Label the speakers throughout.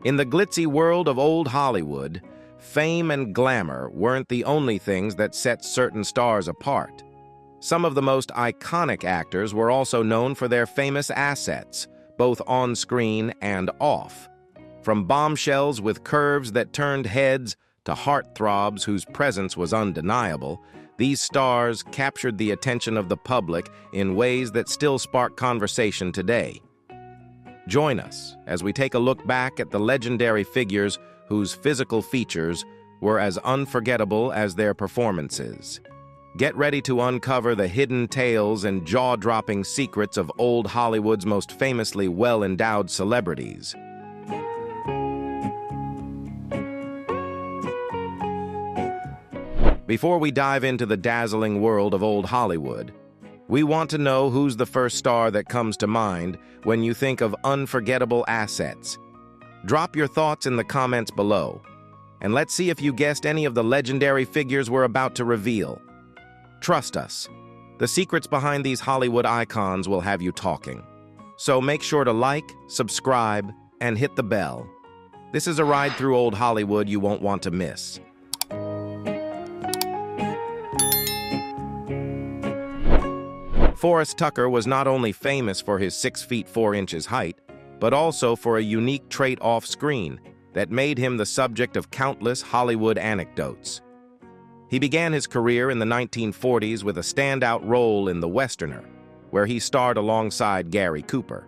Speaker 1: In the glitzy world of old Hollywood, fame and glamour weren't the only things that set certain stars apart. Some of the most iconic actors were also known for their famous assets, both on screen and off. From bombshells with curves that turned heads to heartthrobs whose presence was undeniable, these stars captured the attention of the public in ways that still spark conversation today. Join us as we take a look back at the legendary figures whose physical features were as unforgettable as their performances. Get ready to uncover the hidden tales and jaw-dropping secrets of old Hollywood's most famously well-endowed celebrities. Before we dive into the dazzling world of old Hollywood, we want to know who's the first star that comes to mind when you think of unforgettable assets. Drop your thoughts in the comments below, and let's see if you guessed any of the legendary figures we're about to reveal. Trust us, the secrets behind these Hollywood icons will have you talking. So make sure to like, subscribe, and hit the bell. This is a ride through old Hollywood you won't want to miss. Forrest Tucker was not only famous for his 6 feet 4 inches height, but also for a unique trait off-screen that made him the subject of countless Hollywood anecdotes. He began his career in the 1940s with a standout role in The Westerner, where he starred alongside Gary Cooper.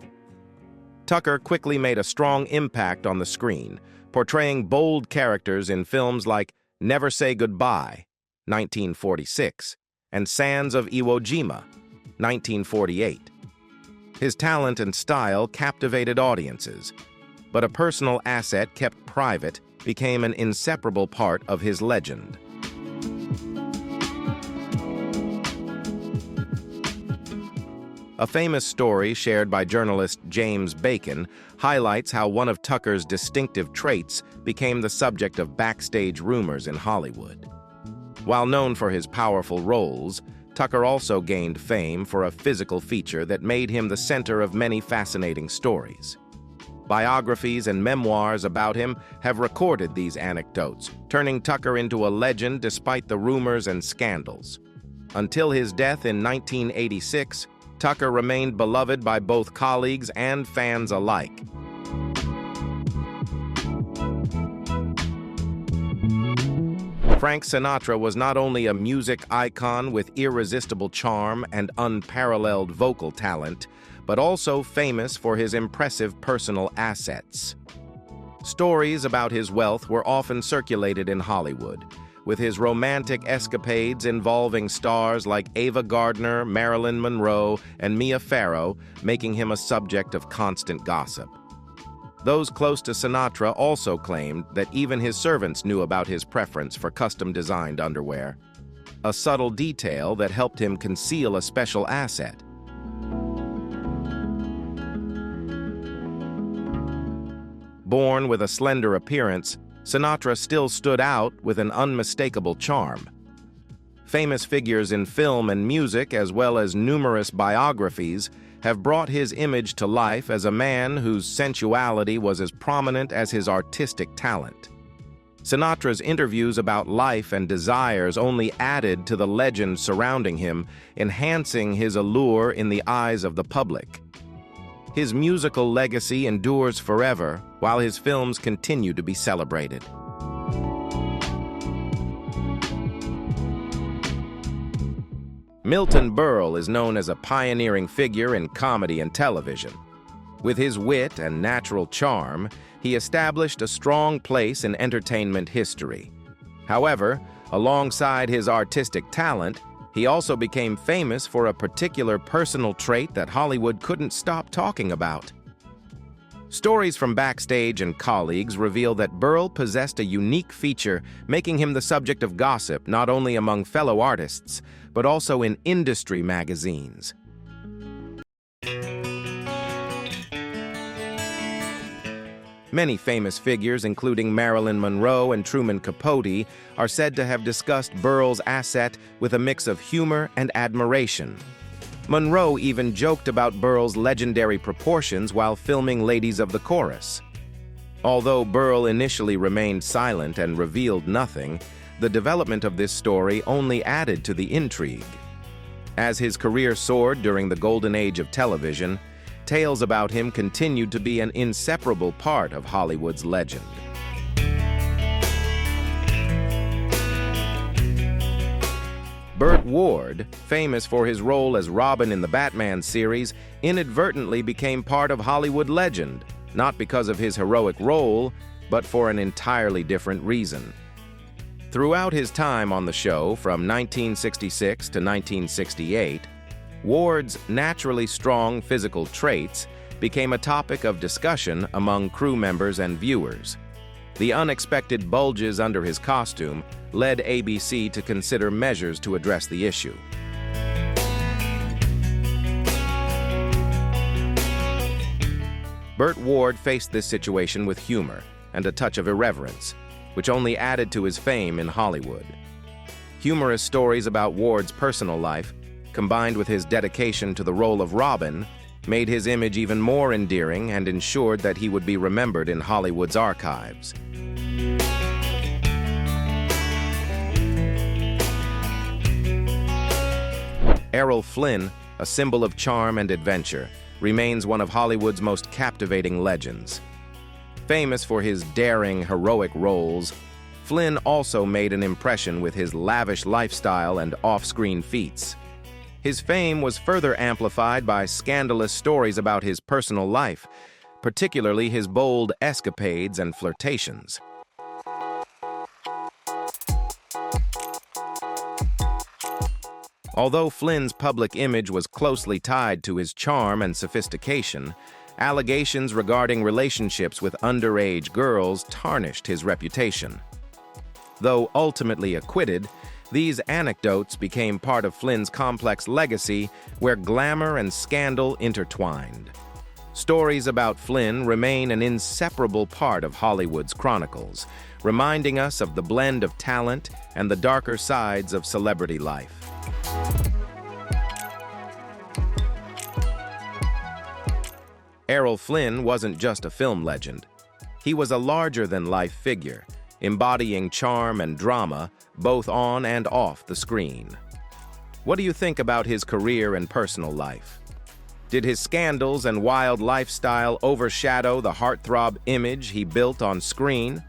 Speaker 1: Tucker quickly made a strong impact on the screen, portraying bold characters in films like Never Say Goodbye, 1946, and Sands of Iwo Jima, 1948. His talent and style captivated audiences, but a personal asset kept private became an inseparable part of his legend. A famous story shared by journalist James Bacon highlights how one of Tucker's distinctive traits became the subject of backstage rumors in Hollywood. While known for his powerful roles, Tucker also gained fame for a physical feature that made him the center of many fascinating stories. Biographies and memoirs about him have recorded these anecdotes, turning Tucker into a legend despite the rumors and scandals. Until his death in 1986, Tucker remained beloved by both colleagues and fans alike. Frank Sinatra was not only a music icon with irresistible charm and unparalleled vocal talent, but also famous for his impressive personal assets. Stories about his wealth were often circulated in Hollywood, with his romantic escapades involving stars like Ava Gardner, Marilyn Monroe, and Mia Farrow, making him a subject of constant gossip. Those close to Sinatra also claimed that even his servants knew about his preference for custom-designed underwear, a subtle detail that helped him conceal a special asset. Born with a slender appearance, Sinatra still stood out with an unmistakable charm. Famous figures in film and music, as well as numerous biographies, have brought his image to life as a man whose sensuality was as prominent as his artistic talent. Sinatra's interviews about life and desires only added to the legend surrounding him, enhancing his allure in the eyes of the public. His musical legacy endures forever, while his films continue to be celebrated. Milton Berle is known as a pioneering figure in comedy and television. With his wit and natural charm, he established a strong place in entertainment history. However, alongside his artistic talent, he also became famous for a particular personal trait that Hollywood couldn't stop talking about. Stories from backstage and colleagues reveal that Berle possessed a unique feature, making him the subject of gossip not only among fellow artists, but also in industry magazines. Many famous figures, including Marilyn Monroe and Truman Capote, are said to have discussed Berle's asset with a mix of humor and admiration. Monroe even joked about Berle's legendary proportions while filming Ladies of the Chorus. Although Berle initially remained silent and revealed nothing, the development of this story only added to the intrigue. As his career soared during the golden age of television, tales about him continued to be an inseparable part of Hollywood's legend. Burt Ward, famous for his role as Robin in the Batman series, inadvertently became part of Hollywood legend, not because of his heroic role, but for an entirely different reason. Throughout his time on the show, from 1966 to 1968, Ward's naturally strong physical traits became a topic of discussion among crew members and viewers. The unexpected bulges under his costume led ABC to consider measures to address the issue. Burt Ward faced this situation with humor and a touch of irreverence, which only added to his fame in Hollywood. Humorous stories about Ward's personal life, combined with his dedication to the role of Robin, made his image even more endearing and ensured that he would be remembered in Hollywood's archives. Errol Flynn, a symbol of charm and adventure, remains one of Hollywood's most captivating legends. Famous for his daring, heroic roles, Flynn also made an impression with his lavish lifestyle and off-screen feats. His fame was further amplified by scandalous stories about his personal life, particularly his bold escapades and flirtations. Although Flynn's public image was closely tied to his charm and sophistication, allegations regarding relationships with underage girls tarnished his reputation. Though ultimately acquitted, these anecdotes became part of Flynn's complex legacy, where glamour and scandal intertwined. Stories about Flynn remain an inseparable part of Hollywood's chronicles, reminding us of the blend of talent and the darker sides of celebrity life. Errol Flynn wasn't just a film legend. He was a larger-than-life figure, embodying charm and drama both on and off the screen. What do you think about his career and personal life? Did his scandals and wild lifestyle overshadow the heartthrob image he built on screen?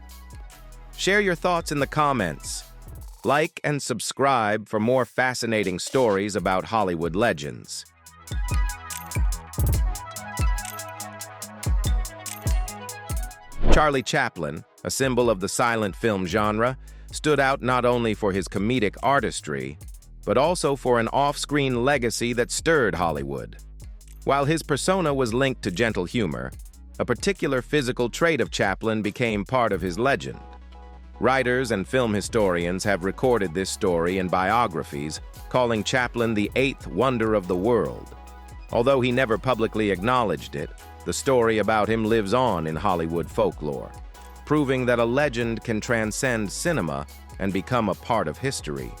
Speaker 1: Share your thoughts in the comments. Like and subscribe for more fascinating stories about Hollywood legends. Charlie Chaplin, a symbol of the silent film genre, stood out not only for his comedic artistry, but also for an off-screen legacy that stirred Hollywood. While his persona was linked to gentle humor, a particular physical trait of Chaplin became part of his legend. Writers and film historians have recorded this story in biographies, calling Chaplin the eighth wonder of the world. Although he never publicly acknowledged it, the story about him lives on in Hollywood folklore, proving that a legend can transcend cinema and become a part of history.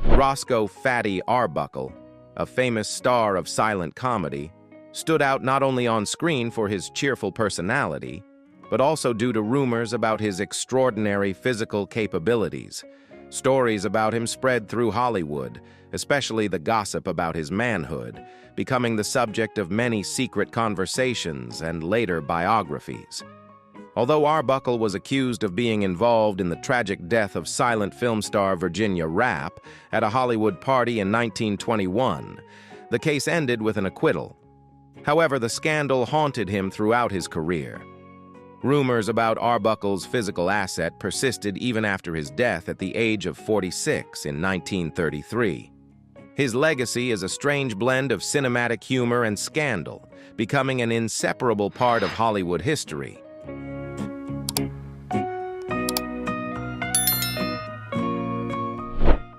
Speaker 1: Rosco "Fatty" Arbuckle, a famous star of silent comedy, stood out not only on screen for his cheerful personality, but also due to rumors about his extraordinary physical capabilities. Stories about him spread through Hollywood, especially the gossip about his manhood, becoming the subject of many secret conversations and later biographies. Although Arbuckle was accused of being involved in the tragic death of silent film star Virginia Rappe at a Hollywood party in 1921, the case ended with an acquittal. However, the scandal haunted him throughout his career. Rumors about Arbuckle's physical asset persisted even after his death at the age of 46 in 1933. His legacy is a strange blend of cinematic humor and scandal, becoming an inseparable part of Hollywood history.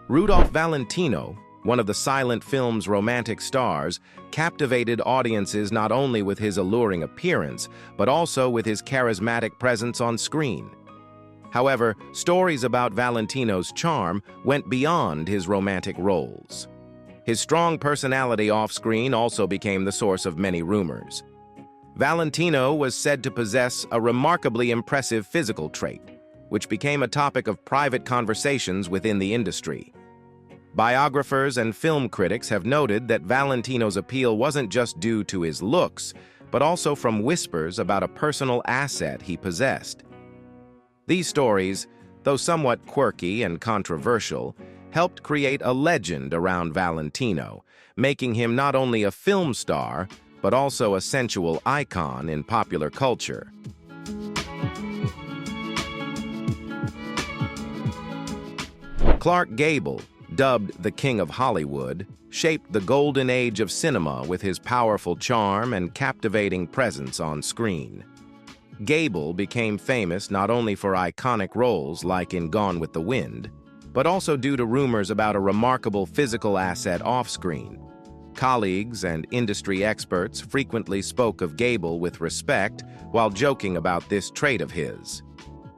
Speaker 1: Rudolph Valentino, one of the silent film's romantic stars, captivated audiences not only with his alluring appearance, but also with his charismatic presence on screen. However, stories about Valentino's charm went beyond his romantic roles. His strong personality off-screen also became the source of many rumors. Valentino was said to possess a remarkably impressive physical trait, which became a topic of private conversations within the industry. Biographers and film critics have noted that Valentino's appeal wasn't just due to his looks, but also from whispers about a personal asset he possessed. These stories, though somewhat quirky and controversial, helped create a legend around Valentino, making him not only a film star, but also a sensual icon in popular culture. Clark Gable, dubbed the King of Hollywood, shaped the golden age of cinema with his powerful charm and captivating presence on screen. Gable became famous not only for iconic roles like in Gone with the Wind, but also due to rumors about a remarkable physical asset off-screen. Colleagues and industry experts frequently spoke of Gable with respect while joking about this trait of his.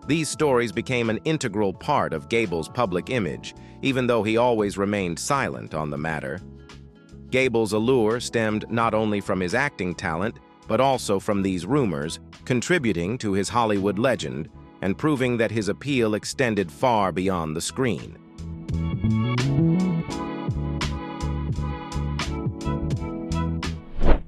Speaker 1: These stories became an integral part of Gable's public image, even though he always remained silent on the matter. Gable's allure stemmed not only from his acting talent, but also from these rumors, contributing to his Hollywood legend and proving that his appeal extended far beyond the screen.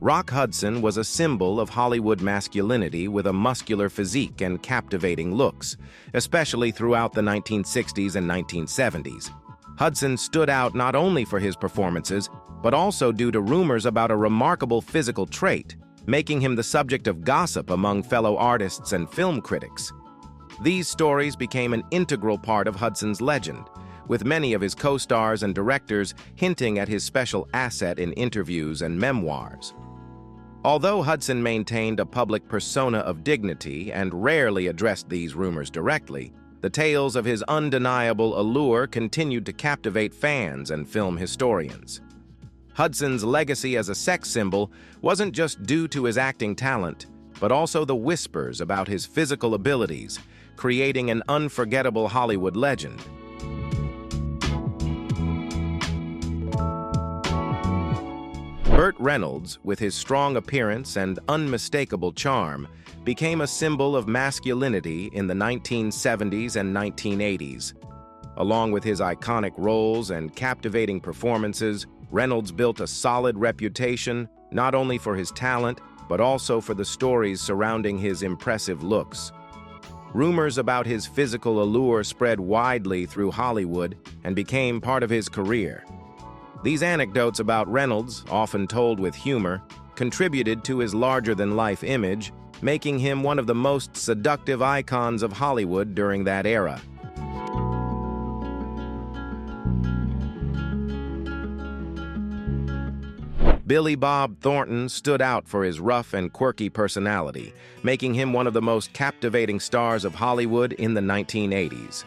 Speaker 1: Rock Hudson was a symbol of Hollywood masculinity with a muscular physique and captivating looks, especially throughout the 1960s and 1970s. Hudson stood out not only for his performances, but also due to rumors about a remarkable physical trait, making him the subject of gossip among fellow artists and film critics. These stories became an integral part of Hudson's legend, with many of his co-stars and directors hinting at his special asset in interviews and memoirs. Although Hudson maintained a public persona of dignity and rarely addressed these rumors directly, the tales of his undeniable allure continued to captivate fans and film historians. Hudson's legacy as a sex symbol wasn't just due to his acting talent, but also the whispers about his physical abilities, creating an unforgettable Hollywood legend. Burt Reynolds, with his strong appearance and unmistakable charm, became a symbol of masculinity in the 1970s and 1980s. Along with his iconic roles and captivating performances, Reynolds built a solid reputation, not only for his talent, but also for the stories surrounding his impressive looks. Rumors about his physical allure spread widely through Hollywood and became part of his career. These anecdotes about Reynolds, often told with humor, contributed to his larger-than-life image, making him one of the most seductive icons of Hollywood during that era. Billy Bob Thornton stood out for his rough and quirky personality, making him one of the most captivating stars of Hollywood in the 1980s.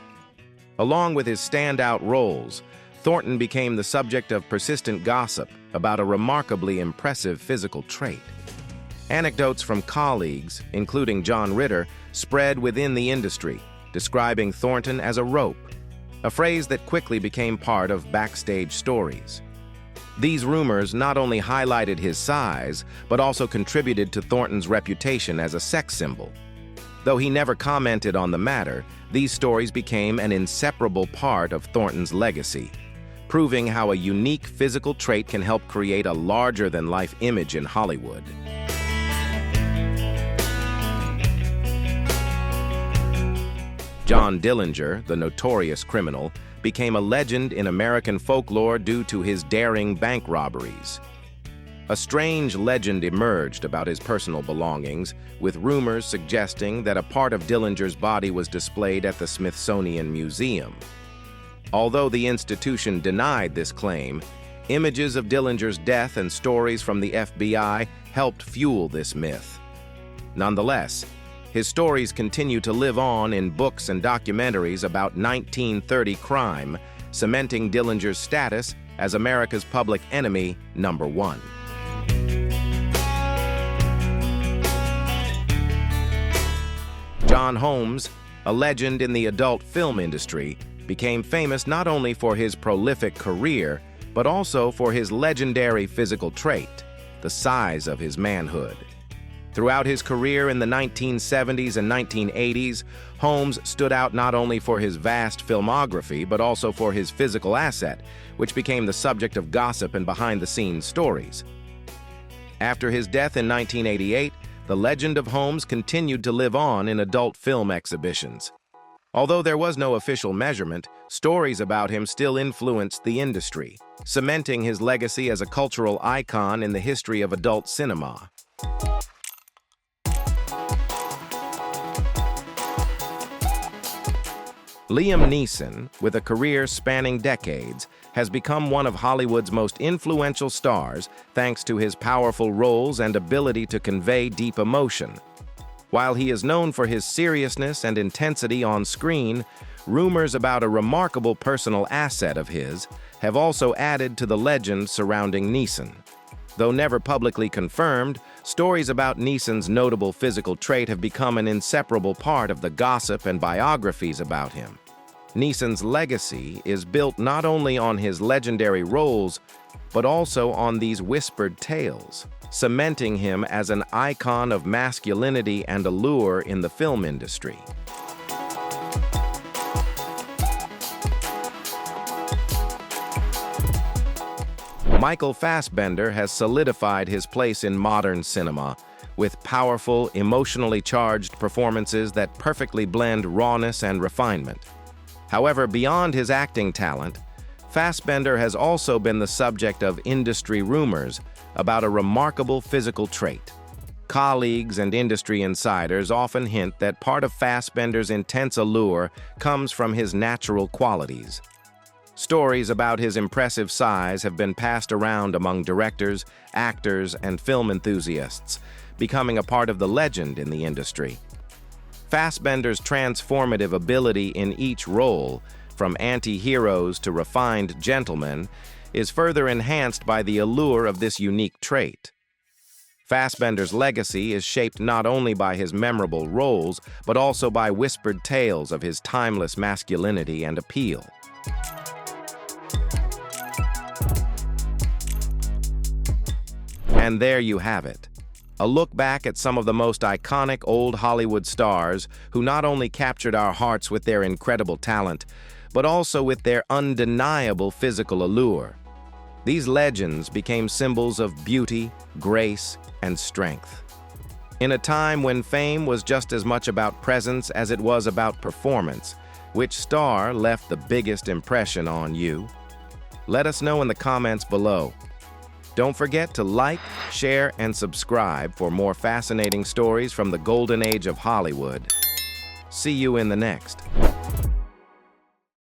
Speaker 1: Along with his standout roles, Thornton became the subject of persistent gossip about a remarkably impressive physical trait. Anecdotes from colleagues, including John Ritter, spread within the industry, describing Thornton as a rope, a phrase that quickly became part of backstage stories. These rumors not only highlighted his size, but also contributed to Thornton's reputation as a sex symbol. Though he never commented on the matter, these stories became an inseparable part of Thornton's legacy, proving how a unique physical trait can help create a larger-than-life image in Hollywood. John Dillinger, the notorious criminal, became a legend in American folklore due to his daring bank robberies. A strange legend emerged about his personal belongings, with rumors suggesting that a part of Dillinger's body was displayed at the Smithsonian Museum. Although the institution denied this claim, images of Dillinger's death and stories from the FBI helped fuel this myth. Nonetheless, his stories continue to live on in books and documentaries about 1930 crime, cementing Dillinger's status as America's public enemy #1. John Holmes, a legend in the adult film industry, became famous not only for his prolific career, but also for his legendary physical trait, the size of his manhood. Throughout his career in the 1970s and 1980s, Holmes stood out not only for his vast filmography, but also for his physical asset, which became the subject of gossip and behind-the-scenes stories. After his death in 1988, the legend of Holmes continued to live on in adult film exhibitions. Although there was no official measurement, stories about him still influenced the industry, cementing his legacy as a cultural icon in the history of adult cinema. Liam Neeson, with a career spanning decades, has become one of Hollywood's most influential stars thanks to his powerful roles and ability to convey deep emotion. While he is known for his seriousness and intensity on screen, rumors about a remarkable personal asset of his have also added to the legend surrounding Neeson. Though never publicly confirmed, stories about Neeson's notable physical trait have become an inseparable part of the gossip and biographies about him. Neeson's legacy is built not only on his legendary roles, but also on these whispered tales, cementing him as an icon of masculinity and allure in the film industry. Michael Fassbender has solidified his place in modern cinema with powerful, emotionally charged performances that perfectly blend rawness and refinement. However, beyond his acting talent, Fassbender has also been the subject of industry rumors about a remarkable physical trait. Colleagues and industry insiders often hint that part of Fassbender's intense allure comes from his natural qualities. Stories about his impressive size have been passed around among directors, actors, and film enthusiasts, becoming a part of the legend in the industry. Fassbender's transformative ability in each role, from anti-heroes to refined gentlemen, is further enhanced by the allure of this unique trait. Fassbender's legacy is shaped not only by his memorable roles, but also by whispered tales of his timeless masculinity and appeal. And there you have it. A look back at some of the most iconic old Hollywood stars who not only captured our hearts with their incredible talent, but also with their undeniable physical allure. These legends became symbols of beauty, grace, and strength. In a time when fame was just as much about presence as it was about performance, which star left the biggest impression on you? Let us know in the comments below. Don't forget to like, share, and subscribe for more fascinating stories from the golden age of Hollywood. See you in the next.